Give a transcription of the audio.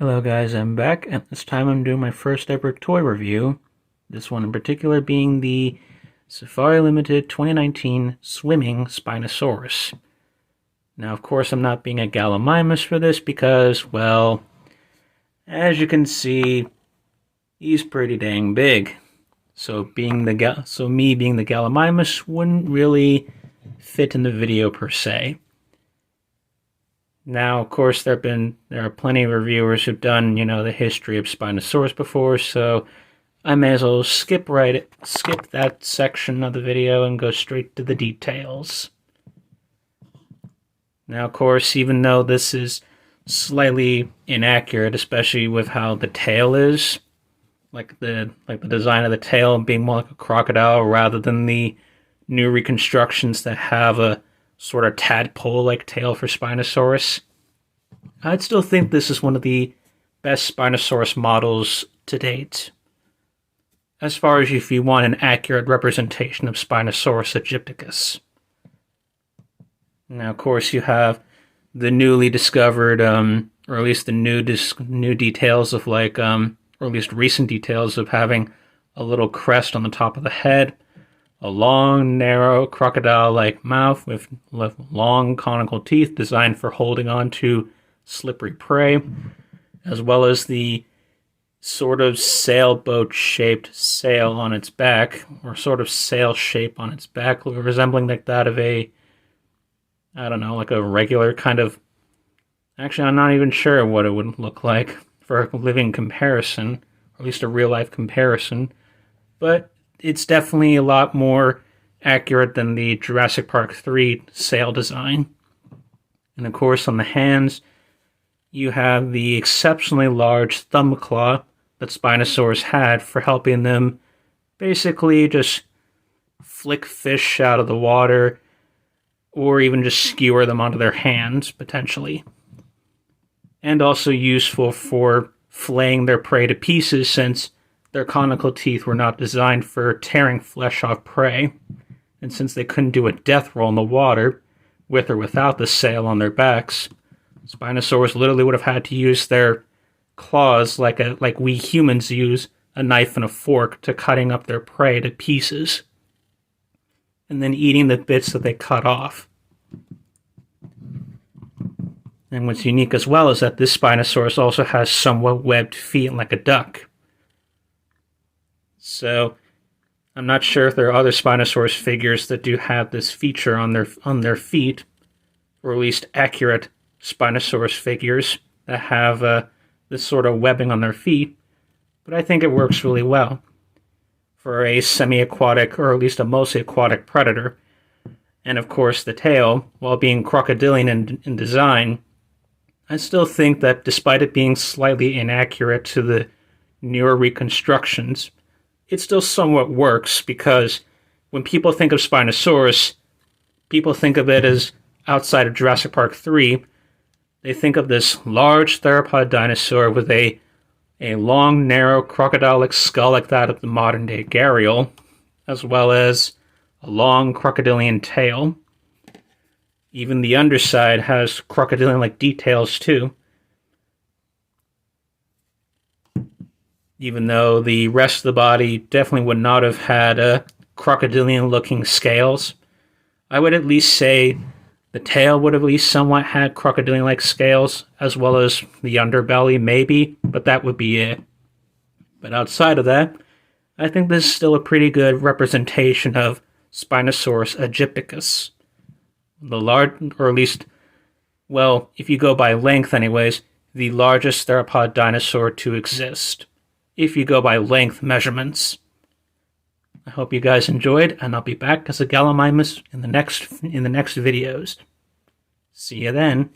Hello guys, I'm back, and this time I'm doing my first ever toy review. This one in particular being the Safari Limited 2019 Swimming Spinosaurus. Now, of course, I'm not being a Gallimimus for this because, well, as you can see, he's pretty dang big. So me being the Gallimimus wouldn't really fit in the video per se. Now, of course, there are plenty of reviewers who've done, the history of Spinosaurus before, so I may as well skip that section of the video and go straight to the details. Now, of course, even though this is slightly inaccurate, especially with how the tail is, like the design of the tail being more like a crocodile rather than the new reconstructions that have a sort of tadpole-like tail for Spinosaurus, I'd still think this is one of the best Spinosaurus models to date. As far as if you want an accurate representation of Spinosaurus aegypticus. Now, of course, you have the newly discovered, or at least the new details of or at least recent details of having a little crest on the top of the head, a long, narrow, crocodile-like mouth with long, conical teeth designed for holding on to slippery prey, as well as the sort of sailboat-shaped sail on its back, or sort of sail shape on its back, resembling like that of a, I don't know, like a regular kind of... Actually, I'm not even sure what it would look like for a living comparison, or at least a real-life comparison, but it's definitely a lot more accurate than the Jurassic Park 3 sail design. And of course, on the hands, you have the exceptionally large thumb claw that Spinosaurus had for helping them basically just flick fish out of the water, or even just skewer them onto their hands, potentially. And also useful for flaying their prey to pieces, since their conical teeth were not designed for tearing flesh off prey, and since they couldn't do a death roll in the water, with or without the sail on their backs, Spinosaurus literally would have had to use their claws like we humans use a knife and a fork to cutting up their prey to pieces, and then eating the bits that they cut off. And what's unique as well is that this Spinosaurus also has somewhat webbed feet like a duck. So, I'm not sure if there are other Spinosaurus figures that do have this feature on their feet, or at least accurate Spinosaurus figures that have this sort of webbing on their feet, but I think it works really well for a semi-aquatic, or at least a mostly aquatic predator. And of course, the tail, while being crocodilian in design, I still think that despite it being slightly inaccurate to the newer reconstructions, it still somewhat works, because when people think of Spinosaurus, people think of it as, outside of Jurassic Park 3, they think of this large theropod dinosaur with a long, narrow, crocodilic skull like that of the modern-day gharial, as well as a long crocodilian tail. Even the underside has crocodilian-like details too, even though the rest of the body definitely would not have had crocodilian-looking scales. I would at least say the tail would have at least somewhat had crocodilian-like scales, as well as the underbelly, maybe, but that would be it. But outside of that, I think this is still a pretty good representation of Spinosaurus aegypticus. The large, or at least, well, if you go by length anyways, the largest theropod dinosaur to exist, if you go by length measurements. I hope you guys enjoyed, and I'll be back as a Gallimimus in the next videos. See you then.